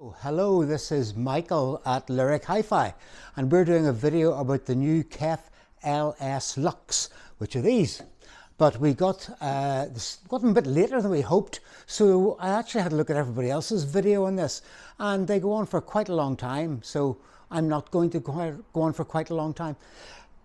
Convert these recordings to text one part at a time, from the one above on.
Hello, this is Michael at Hifi, and we're doing a video about the new KEF LS Luxe, which are these. But we got this got them a bit later than we hoped, so I actually had to look at everybody else's video on this, and they go on for quite a long time, so I'm not going to go on for quite a long time.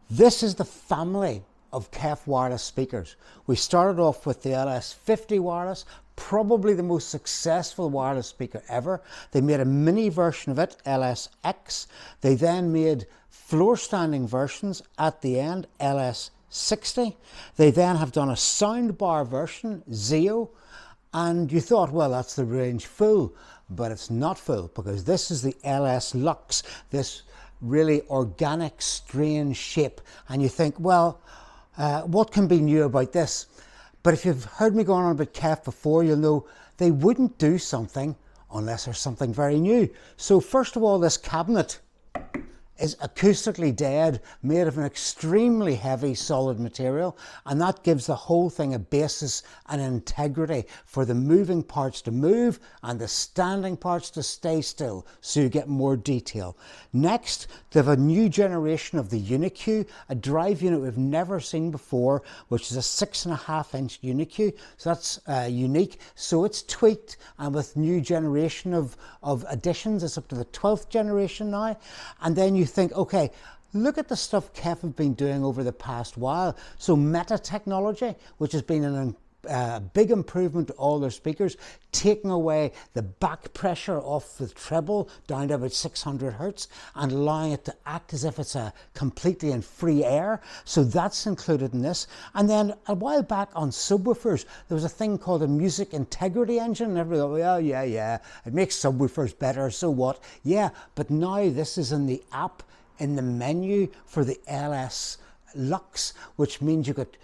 This is the family of KEF wireless speakers. We started off with the LS50 wireless, probably the most successful wireless speaker ever. They made a mini version of it, LSX. They then made floor standing versions at the end, LS60. They then have done a soundbar version, Zeo. And you thought, well, that's the range full, but it's not full, because this is the LS Luxe, this really organic, strange shape. And you think, well, what can be new about this? But if you've heard me going on about KEF before, you'll know they wouldn't do something unless there's something very new. So first of all, this cabinet is acoustically dead, made of an extremely heavy solid material, and that gives the whole thing a basis and integrity for the moving parts to move and the standing parts to stay still, so you get more detail. Next, they have a new generation of the UniQ, a drive unit we've never seen before, which is a 6.5-inch UniQ, so that's unique. So it's tweaked, and with new generation of additions, it's up to the 12th generation now. And then you think, okay, look at the stuff KEF have been doing over the past while. So meta technology, which has been a big improvement to all their speakers, taking away the back pressure off the treble down to about 600 hertz and allowing it to act as if it's completely in free air. So that's included in this. And then a while back on subwoofers, there was a thing called a music integrity engine, and everybody thought, well, yeah, it makes subwoofers better, so what? Yeah, but now this is in the app, in the menu for the LS Luxe, which means you got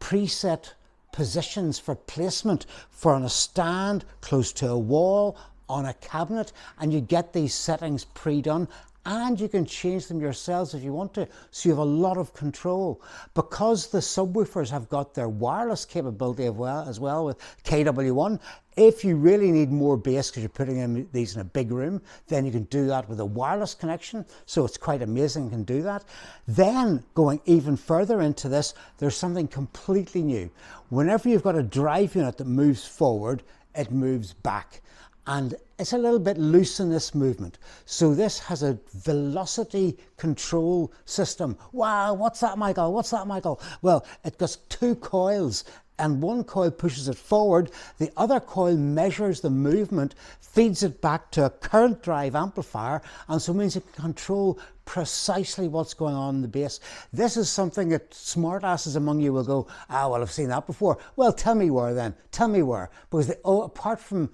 preset positions for placement for on a stand, close to a wall, on a cabinet, and you get these settings pre-done, and you can change them yourselves if you want to, so you have a lot of control. Because the subwoofers have got their wireless capability as well with KW1, if you really need more bass because you're putting these in a big room, then you can do that with a wireless connection, so it's quite amazing you can do that. Then, going even further into this, there's something completely new. Whenever you've got a drive unit that moves forward, it moves back. And it's a little bit loose in this movement. So this has a velocity control system. Wow, what's that, Michael? What's that, Michael? Well, it got two coils, and one coil pushes it forward, the other coil measures the movement, feeds it back to a current drive amplifier, and so it means it can control precisely what's going on in the bass. This is something that smartasses among you will go, well, I've seen that before. Well, tell me where then. Tell me where. Because apart from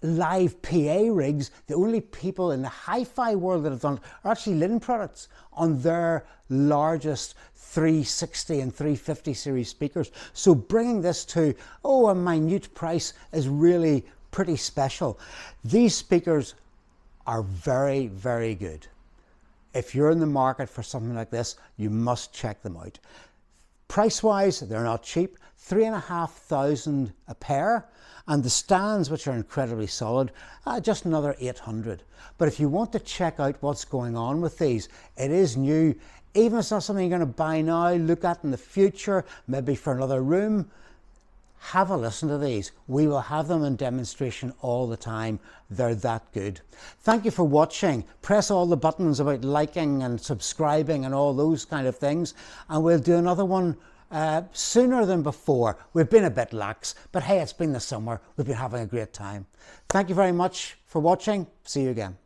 live PA rigs, the only people in the hi-fi world that have done it are actually Linn products on their largest 360 and 350 series speakers. So bringing this to a minute price is really pretty special. These speakers are very, very good. If you're in the market for something like this, you must check them out. Price-wise, they're not cheap, $3,500 a pair, and the stands, which are incredibly solid, just another $800. But if you want to check out what's going on with these, it is new. Even if it's not something you're going to buy now, look at in the future, maybe for another room, have a listen to these. We will have them in demonstration all the time. They're that good. Thank you for watching. Press all the buttons about liking and subscribing and all those kind of things, and we'll do another one sooner than before. We've been a bit lax, but hey, it's been the summer. We've been having a great time. Thank you very much for watching. See you again.